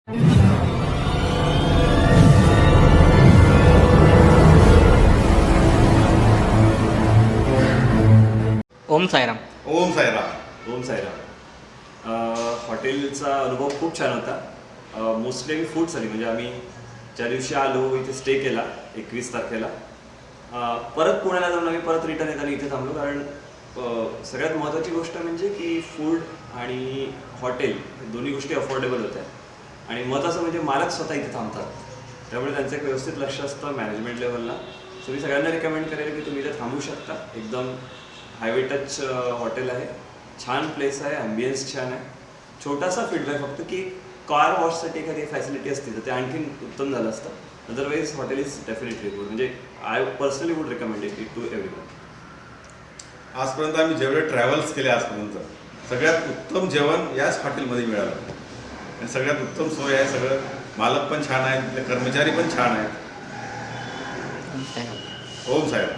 ओम साईराम. ओम साईराम. ओम साईराम. हॉटेलचा अनुभव खूप छान होता. मोस्टली आम्ही फूडसाठी, म्हणजे आम्ही ज्या दिवशी आलो इथे स्टे केला 21 तारखेला, परत पुण्याला जाऊन आम्ही परत रिटर्न येताना इथे थांबलो. कारण सगळ्यात महत्त्वाची गोष्ट म्हणजे की फूड आणि हॉटेल हे दोन्ही गोष्टी अफोर्डेबल होत्या. आणि महत्त्वाचं म्हणजे मालक स्वतः इथे थांबतात, त्यामुळे त्यांचं एक व्यवस्थित लक्ष असतं मॅनेजमेंट लेवलला. सो मी सगळ्यांना रिकमेंड करेल की तुम्ही इथे थांबू शकता. एकदम हायवे टच हॉटेल आहे, छान प्लेस आहे, ॲम्बियन्स छान आहे. छोटासा फीडबॅक फक्त की कार वॉशसाठी एखादी फॅसिलिटी असती तर ते आणखीन उत्तम झालं असतं. Otherwise hotel is definitely good. म्हणजे I personally would recommend it to everyone. आजपर्यंत आम्ही जेवढे ट्रॅव्हल्स केले आजपर्यंत सगळ्यात उत्तम जेवण याच हॉटेलमध्ये मिळालं आणि सगळ्यात उत्तम सोय आहे. सगळं मालक पण छान आहेत, तिथले कर्मचारी पण छान आहेत. ओम साईराम. ओम साहेब.